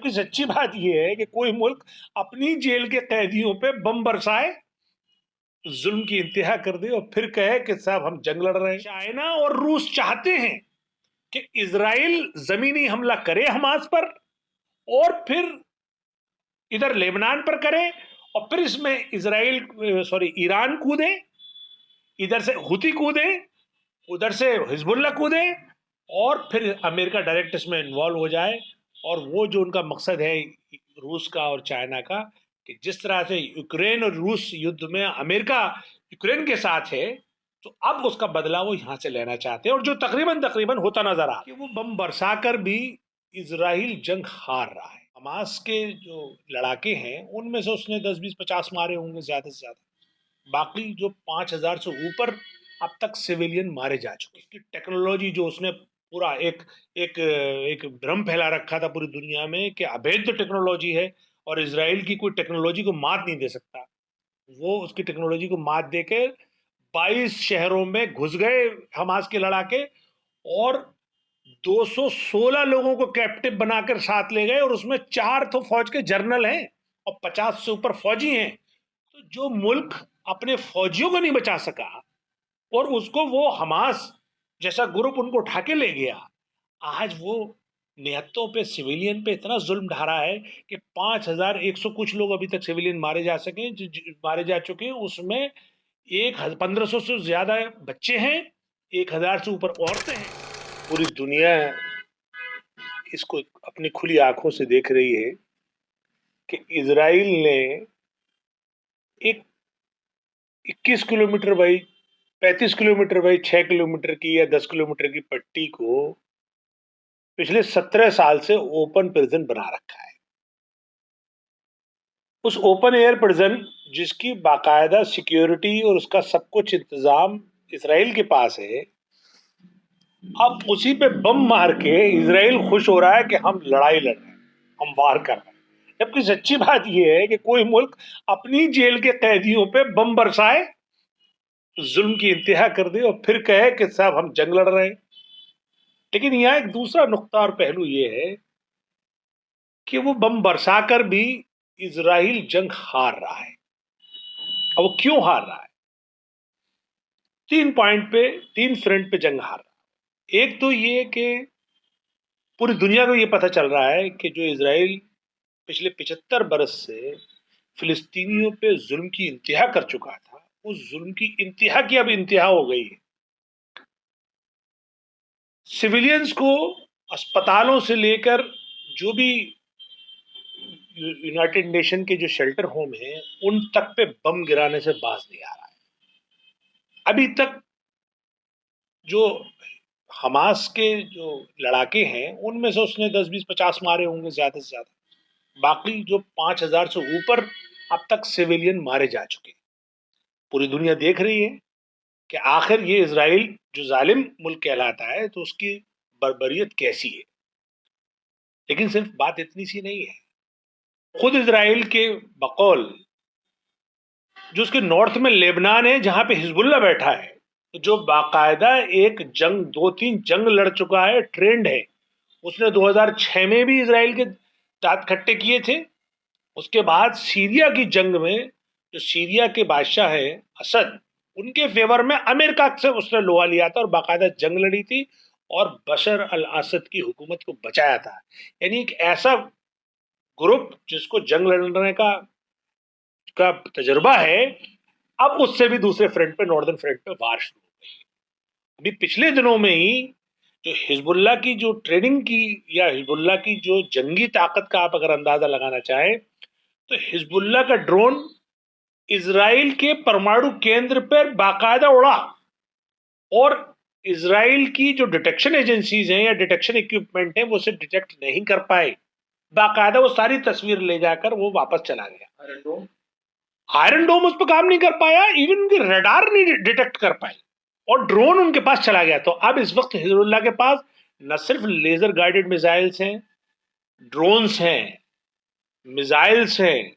जबकि सच्ची बात यह है कि कोई मुल्क अपनी जेल के कैदियों पे बम बरसाए, जुल्म की इंतहा कर दे और फिर कहे कि साहब हम जंग लड़ रहे हैं। चाइना और रूस चाहते हैं कि इजराइल जमीनी हमला करे हमास पर, और फिर इधर लेबनान पर करे, और फिर इसमें ईरान कूदे, इधर से हुती कूदे, उधर से हिजबुल्ला कूदे, और फिर अमेरिका डायरेक्ट इसमें इन्वॉल्व हो जाए। और वो जो उनका मकसद है रूस का और चाइना का, कि जिस तरह से यूक्रेन और रूस युद्ध में अमेरिका यूक्रेन के साथ है, तो अब उसका बदला वो यहां से लेना चाहते हैं, और जो तकरीबन तकरीबन होता नजर आ रहा है कि वो बम बरसाकर भी इजराइल जंग हार रहा है। हमास के जो लड़ाके हैं उनमें से उसने 10 20 50 मारे होंगे ज्यादा से ज्यादा, बाकी जो 5,000 से ऊपर अब तक सिविलियन मारे जा चुके। उसकी टेक्नोलॉजी जो उसने पूरा एक एक एक भ्रम फैला रखा था पूरी दुनिया में कि अभेद्य टेक्नोलॉजी है और इसराइल की कोई टेक्नोलॉजी को मात नहीं दे सकता, वो उसकी टेक्नोलॉजी को मात देके 22 शहरों में घुस गए हमास के लड़ाके, और 216 लोगों को कैप्टिव बनाकर साथ ले गए, और उसमें 4 तो फौज के जनरल हैं और 50 से ऊपर फौजी हैं। तो जो मुल्क अपने फौजियों को नहीं बचा सका और उसको वो हमास जैसा ग्रुप उनको उठा के ले गया, आज वो निहत्तों पे सिविलियन पे इतना जुल्म ढा रहा है कि 5,100 कुछ लोग अभी तक सिविलियन मारे जा सके, मारे जा चुके हैं। उसमें 1,1500 से ज्यादा बच्चे हैं, 1,000 से ऊपर औरतें हैं। पूरी दुनिया इसको अपनी खुली आंखों से देख रही है कि इजराइल ने एक 21 kilometre by 35 kilometre by 6 kilometre की या 10 किलोमीटर की पट्टी को पिछले 17 साल से ओपन प्रिजन बना रखा है। उस ओपन एयर प्रिजन जिसकी बाकायदा सिक्योरिटी और उसका सब कुछ इंतजाम इसराइल के पास है, अब उसी पे बम मार के इसराइल खुश हो रहा है कि हम लड़ाई लड़ रहे हैं, हम वार कर रहे हैं। जबकि सच्ची बात यह है कि कोई मुल्क अपनी जेल के कैदियों पे बम बरसाए, जुल्म की इंतहा कर दे और फिर कहे कि साहब हम जंग लड़ रहे हैं। लेकिन यहां एक दूसरा नुक्ता और पहलू यह है कि वो बम बरसाकर भी इजराइल जंग हार रहा है। अब वो क्यों हार रहा है? 3 फ्रंट पे जंग हार रहा है। एक तो ये कि पूरी दुनिया को ये पता चल रहा है कि जो इजराइल पिछले 75 बरस से फिलिस्तीनियों पे जुल्म की इंतहा कर चुका था, उस जुल्म की इंतहा की अब इंतहा हो गई है। सिविलियंस को अस्पतालों से लेकर जो भी यूनाइटेड नेशन के जो शेल्टर होम हैं उन तक पे बम गिराने से बाज नहीं आ रहा है। अभी तक जो हमास के जो लड़ाके हैं उनमें से उसने 10 20 50 मारे होंगे ज्यादा से ज्यादा, बाकी जो 5,000 से ऊपर अब तक सिविलियन मारे जा चुके हैं। पूरी दुनिया देख रही है कि आखिर ये इजराइल जो जालिम मुल्क कहलाता है तो उसकी बर्बरियत कैसी है। लेकिन सिर्फ बात इतनी सी नहीं है, खुद इजराइल के बकौल जो उसके नॉर्थ में लेबनान है जहां पे हिजबुल्ला बैठा है, जो बाकायदा एक जंग 2 3 जंग लड़ चुका है, ट्रेंड है, उसने 2006 में भी इसराइल के दांत खट्टे किए थे। उसके बाद सीरिया की जंग में जो सीरिया के बादशाह है असद, उनके फेवर में अमेरिका से उसने लोहा लिया था और बाकायदा जंग लड़ी थी और बशर अल असद की हुकूमत को बचाया था। यानी एक ऐसा ग्रुप जिसको जंग लड़ने का तजुर्बा है, अब उससे भी दूसरे फ्रंट पे, नॉर्दर्न फ्रंट पे वार शुरू हो गई। अभी पिछले दिनों में ही जो हिजबुल्ला की जो ट्रेनिंग की या हिजबुल्ला की जो जंगी ताकत का आप अगर अंदाजा लगाना चाहें, तो हिजबुल्ला का ड्रोन इजराइल के परमाणु केंद्र पर बाकायदा उड़ा, और इजराइल की जो डिटेक्शन एजेंसीज हैं या डिटेक्शन इक्विपमेंट है वो उसे डिटेक्ट नहीं कर पाए। बाकायदा वो सारी तस्वीर ले जाकर वो वापस चला गया। आयरन डोम उस पर काम नहीं कर पाया, इवन उनकी रडार नहीं डिटेक्ट कर पाई, और ड्रोन उनके पास चला गया। तो अब इस वक्त हिजबुल्लाह के पास न सिर्फ लेजर गाइडेड मिसाइल्स हैं, ड्रोन्स हैं, मिसाइल्स हैं,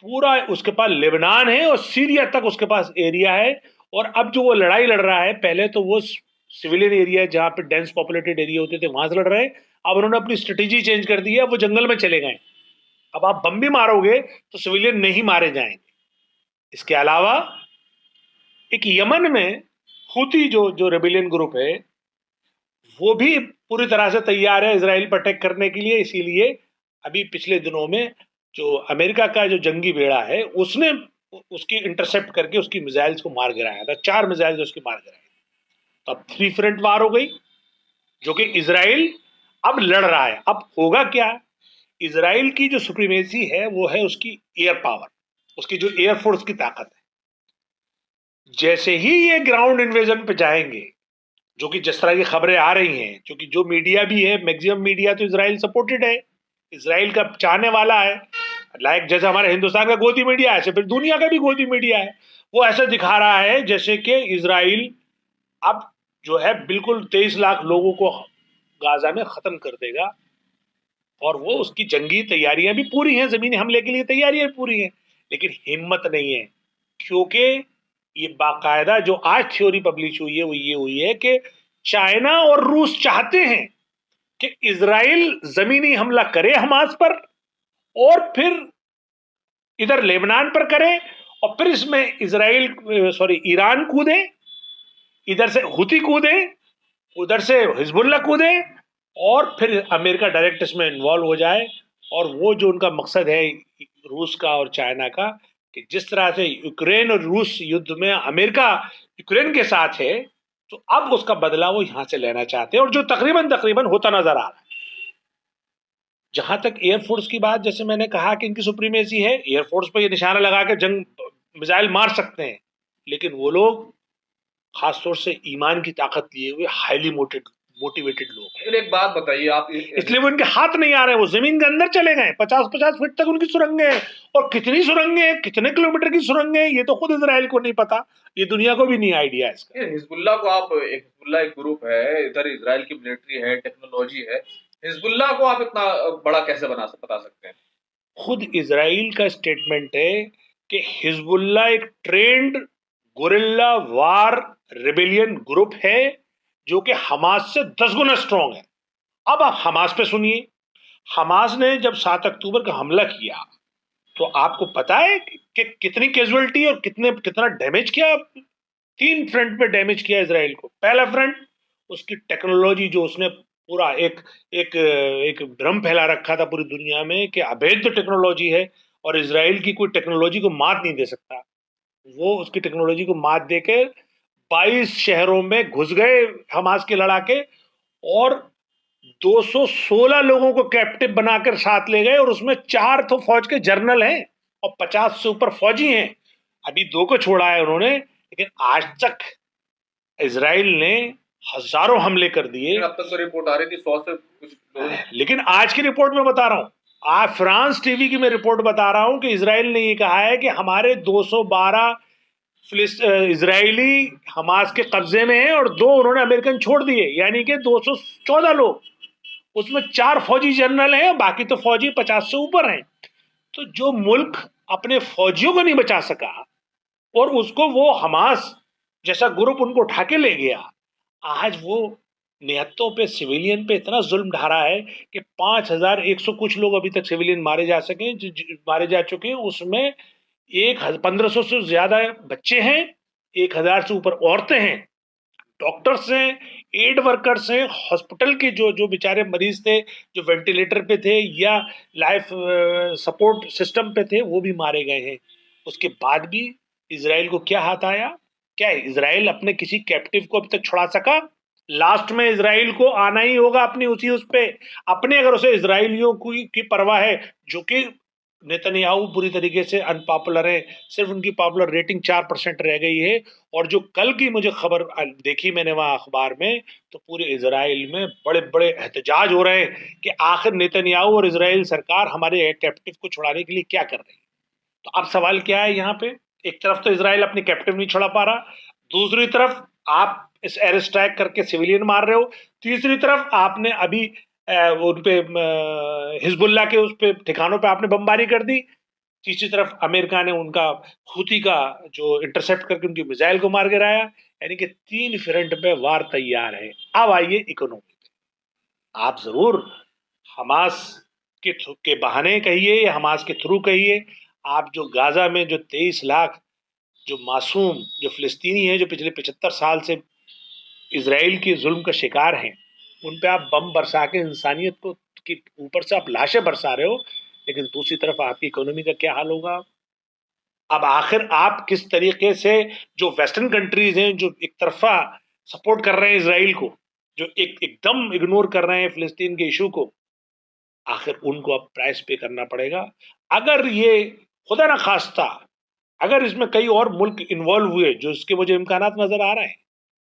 पूरा उसके पास लेबनान है और सीरिया तक उसके पास एरिया है। और अब जो वो लड़ाई लड़ रहा है, पहले तो वो सिविलियन एरिया जहां पे डेंस पॉपुलेटेड एरिया होते थे वहां से लड़ रहे हैं, अब उन्होंने अपनी स्ट्रेटेजी चेंज कर दी है, वो जंगल में चले गए। अब आप बम भी मारोगे तो सिविलियन नहीं मारे जाएंगे। इसके अलावा एक यमन में हूती जो जो रेबिलियन ग्रुप है, वो भी पूरी तरह से तैयार है इसराइल पर अटैक करने के लिए। इसीलिए अभी पिछले दिनों में जो अमेरिका का जो जंगी बेड़ा है, उसने उसकी इंटरसेप्ट करके उसकी मिसाइल्स को मार गिराया था। 4 मिसाइल्स उसकी मार गिराई। तो अब 3 फ्रंट वार हो गई, जो कि इसराइल अब लड़ रहा है। अब होगा क्या, इसराइल की जो सुप्रीमेसी है वो है उसकी एयर पावर, उसकी जो एयरफोर्स की ताकत है। जैसे ही ये ग्राउंड इन्वेजन पे जाएंगे, जो कि जिस तरह की खबरें आ रही हैं, क्योंकि जो मीडिया भी है, मैक्सिमम मीडिया तो इसराइल सपोर्टेड है, इसराइल का चाहने वाला है। लाइक जैसे हमारे हिंदुस्तान का गोदी मीडिया है, ऐसे फिर दुनिया का भी गोदी मीडिया है। वो ऐसा दिखा रहा है जैसे कि इसराइल अब जो है बिल्कुल 23 लाख लोगों को गाजा में खत्म कर देगा, और वो उसकी जंगी तैयारियां भी पूरी हैं, जमीनी हमले के लिए तैयारियां पूरी हैं, लेकिन हिम्मत नहीं है। क्योंकि ये बाकायदा जो आज थ्योरी पब्लिश हुई है वो ये हुई है कि चाइना और रूस चाहते हैं कि इसराइल जमीनी हमला करे हमास पर, और फिर इधर लेबनान पर करे, और फिर इसमें इसराइल सॉरी ईरान कूदे, इधर से हुती कूदे, उधर से हिजबुल्ला कूदे, और फिर अमेरिका डायरेक्ट इसमें इन्वॉल्व हो जाए। और वो जो उनका मकसद है रूस का और चाइना का, कि जिस तरह से यूक्रेन और रूस युद्ध में अमेरिका यूक्रेन के साथ है, तो अब उसका बदला वो यहां से लेना चाहते हैं, और जो तकरीबन तकरीबन होता नजर आ रहा है। जहां तक एयरफोर्स की बात, जैसे मैंने कहा कि इनकी सुप्रीमेसी है, एयरफोर्स पर ये निशाना लगा के जंग मिसाइल मार सकते हैं, लेकिन वो लोग खासतौर से ईमान की ताकत लिए हुए हाईली मोटिवेटेड लोग हैं। फिर एक बात बताइए आप, इसलिए वो इनके हाथ नहीं आ रहे हैं, वो जमीन के अंदर चले गए। 50-50 फीट तक उनकी सुरंगें हैं, और कितनी सुरंगें हैं, कितने किलोमीटर की सुरंगें हैं, ये तो खुद इजराइल को नहीं पता, ये दुनिया को भी नहीं आइडिया इसका। हिजबुल्ला को आप, एक हिजबुल्ला एक ग्रुप है, इधर इजराइल की मिलिट्री है, टेक्नोलॉजी है, हिजबुल्ला को आप इतना बड़ा कैसे बता सकते हैं? खुद इसराइल का स्टेटमेंट है कि हिजबुल्ला एक ट्रेंड गुरिल्ला वार रिबेलियन ग्रुप है, जो कि हमास से 10 गुना स्ट्रांग है। अब आप हमास पे सुनिए। हमास ने जब 7 अक्टूबर का हमला किया, तो आपको पता है कि कितनी कैजुअलिटी और कितना डैमेज किया। 3 फ्रंट पे डैमेज किया इसराइल को। पहला फ्रंट, उसकी टेक्नोलॉजी, जो उसने पूरा एक एक एक भ्रम फैला रखा था पूरी दुनिया में कि अवैध टेक्नोलॉजी है और इसराइल की कोई टेक्नोलॉजी को मात नहीं दे सकता। वो उसकी टेक्नोलॉजी को मात देके 22 शहरों में घुस गए हमास के लड़ाके, और 216 लोगों को कैप्टिव बनाकर साथ ले गए, और उसमें 4 तो फौज के जनरल हैं और 50 से ऊपर फौजी हैं। अभी 2 को छोड़ा है उन्होंने, लेकिन आज तक इसराइल ने हजारों हमले कर दिए। अब तक तो रिपोर्ट आ रही थी 100 से कुछ लोग। लेकिन आज की रिपोर्ट में बता रहा हूं, आज फ्रांस टीवी की मैं रिपोर्ट बता रहा हूं कि इसराइल ने ये कहा है कि हमारे 212 इजरायली हमास के कब्जे में हैं, और 2 उन्होंने अमेरिकन छोड़ दिए, यानी कि 214 लोग। उसमें 4 फौजी जनरल हैं, बाकी तो फौजी 50 से ऊपर हैं। तो जो मुल्क अपने फौजियों को नहीं बचा सका, और उसको वो हमास जैसा ग्रुप उनको उठा के ले गया, आज वो निहत्तों पे, सिविलियन पे इतना जुल्म ढा रहा है कि 5100 कुछ लोग अभी तक सिविलियन मारे जा सके, मारे जा चुके हैं। उसमें 1500 से ज्यादा बच्चे हैं, 1000 से ऊपर औरतें हैं, डॉक्टर्स हैं, एड वर्कर्स हैं, हॉस्पिटल के जो जो बेचारे मरीज थे, जो वेंटिलेटर पे थे या लाइफ सपोर्ट सिस्टम पे थे, वो भी मारे गए हैं। उसके बाद भी इसराइल को क्या हाथ आया? क्या इसराइल अपने किसी कैप्टिव को अभी तक छुड़ा सका? लास्ट में इसराइल को आना ही होगा अपनी उसी उस पे। अपने, अगर उसे इसराइलियों की परवाह है, जो कि नेतन्याहू पूरी तरीके से अनपॉपुलर है, सिर्फ उनकी पॉपुलर रेटिंग 4% रह गई है। और जो कल की मुझे खबर देखी मैंने वहां अखबार में, तो पूरे इसराइल में बड़े बड़े एहतजाज हो रहे हैं कि आखिर नेतन्याहू और इसराइल सरकार हमारे कैप्टिव को छुड़ाने के लिए क्या कर रही है। तो अब सवाल क्या है यहाँ पे? एक तरफ तो इसराइल अपनी कैप्टिव नहीं छुड़ा पा रहा, दूसरी तरफ आप इस एयर स्ट्राइक करके सिविलियन मार रहे हो, तीसरी तरफ आपने अभी उन पे हिजबुल्ला के उस पे ठिकानों पे आपने बमबारी कर दी, तीसरी तरफ अमेरिका ने उनका हुती का जो इंटरसेप्ट करके उनकी मिसाइल को मार गिराया। यानी कि 3 फ्रंट पे वार तैयार है। अब आइए इकोनॉमी। आप जरूर हमास के बहाने कहिए या हमास के थ्रू कहिए, आप जो गाजा में जो 23 लाख जो मासूम जो फिलिस्तीनी हैं जो पिछले 75 साल से इसराइल के जुल्म का शिकार हैं, उन पे आप बम बरसा के इंसानियत को के ऊपर से आप लाशें बरसा रहे हो, लेकिन दूसरी तरफ आपकी इकोनॉमी का क्या हाल होगा? अब आखिर आप किस तरीके से जो वेस्टर्न कंट्रीज हैं जो एक तरफा सपोर्ट कर रहे हैं इसराइल को, जो एकदम इग्नोर कर रहे हैं फिलिस्तीन के इशू को, आखिर उनको अब प्राइस पे करना पड़ेगा। अगर ये खुदा ना खास्ता अगर इसमें कई और मुल्क इन्वॉल्व हुए, जो इसके मुझे इम्कानात नजर आ रहे हैं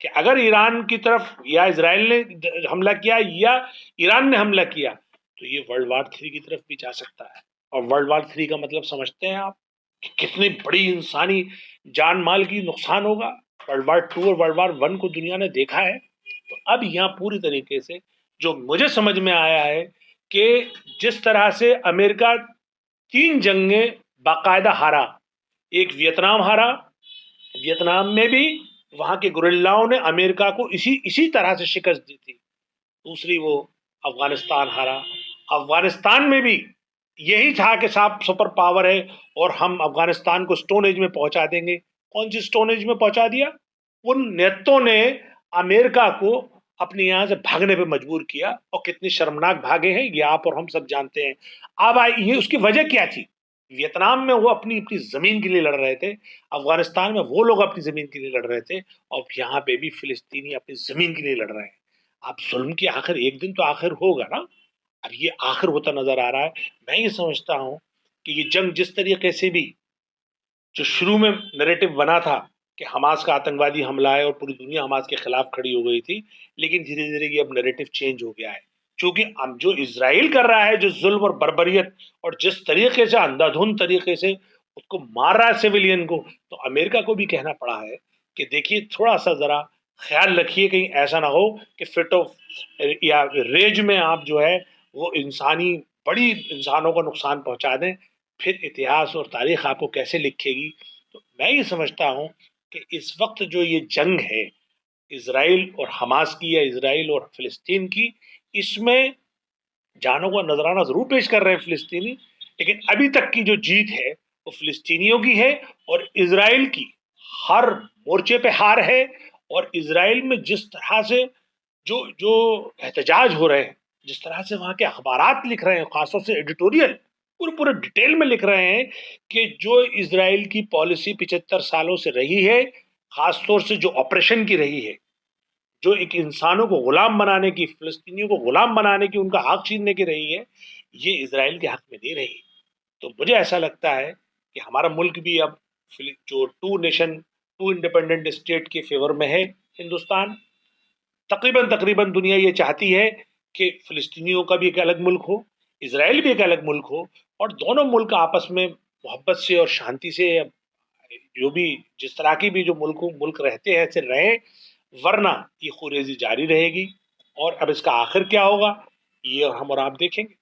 कि अगर ईरान की तरफ या इसराइल ने हमला किया या ईरान ने हमला किया, तो ये वर्ल्ड वार 3 की तरफ भी जा सकता है। और वर्ल्ड वार 3 का मतलब समझते हैं आप कि कितनी बड़ी इंसानी जान माल की नुकसान होगा। वर्ल्ड वार 2 और वर्ल्ड वार 1 को दुनिया ने देखा है। तो अब यहाँ पूरी तरीके से जो मुझे समझ में आया है कि जिस तरह से अमेरिका 3 जंगें बाकायदा हारा, एक वियतनाम हारा, वियतनाम में भी वहां के गुरिल्लाओं ने अमेरिका को इसी इसी तरह से शिकस्त दी थी। दूसरी वो अफगानिस्तान हारा, अफगानिस्तान में भी यही था कि साहब सुपर पावर है और हम अफगानिस्तान को स्टोन एज में पहुंचा देंगे। कौन सी स्टोन एज में पहुंचा दिया? उन नेतों ने अमेरिका को अपने यहां से भागने पे मजबूर किया, और कितनी शर्मनाक भागे हैं ये आप और हम सब जानते हैं। अब ये उसकी वजह क्या थी? वियतनाम में वो अपनी अपनी जमीन के लिए लड़ रहे थे, अफगानिस्तान में वो लोग अपनी जमीन के लिए लड़ रहे थे, और यहाँ पे भी फिलिस्तीनी अपनी जमीन के लिए लड़ रहे हैं। अब जुल्म की आखिर एक दिन तो आखिर होगा ना। अब ये आखिर होता नजर आ रहा है। मैं ये समझता हूं कि ये जंग जिस तरीके से भी जो शुरू में नैरेटिव बना था कि हमास का आतंकवादी हमला है और पूरी दुनिया हमास के खिलाफ खड़ी हो गई थी, लेकिन धीरे धीरे ये अब नैरेटिव चेंज हो गया है। क्योंकि अब जो इसराइल कर रहा है जो जुल्म और बर्बरियत, और जिस तरीके से अंधाधुंध तरीके से उसको मार रहा है सिविलियन को, तो अमेरिका को भी कहना पड़ा है कि देखिए थोड़ा सा जरा ख्याल रखिए, कहीं ऐसा ना हो कि फिट ऑफ या रेज में आप जो है वो इंसानी बड़ी इंसानों को नुकसान पहुंचा दें, फिर इतिहास और तारीख आपको कैसे लिखेगी। तो मैं ये समझता हूं कि इस वक्त जो ये जंग है इसराइल और हमास की या इसराइल और फिलिस्तीन की, इसमें जानों का नजराना जरूर पेश कर रहे हैं फिलिस्तीनी, लेकिन अभी तक की जो जीत है वो फिलिस्तीनियों की है, और इसराइल की हर मोर्चे पे हार है। और इसराइल में जिस तरह से जो जो एहतजाज हो रहे हैं, जिस तरह से वहां के अखबारात लिख रहे हैं, खासतौर से एडिटोरियल पूरे पूरे डिटेल में लिख रहे हैं कि जो इसराइल की पॉलिसी 75 सालों से रही है, खासतौर से जो ऑपरेशन की रही है, जो एक इंसानों को गुलाम बनाने की, फिलिस्तीनियों को गुलाम बनाने की, उनका हक छीनने की रही है, ये इसराइल के हक में नहीं रही। तो मुझे ऐसा लगता है कि हमारा मुल्क भी अब जो two nation two independent state के फेवर में है हिंदुस्तान। तकरीबन तकरीबन दुनिया ये चाहती है कि फिलिस्तीनियों का भी एक अलग मुल्क हो, इसराइल भी एक अलग मुल्क हो, और दोनों मुल्क आपस में मोहब्बत से और शांति से जो भी जिस तरह की भी जो मुल्क रहते हैं ऐसे रहे, वरना ये खुरेजी जारी रहेगी। और अब इसका आखिर क्या होगा ये हम और आप देखेंगे।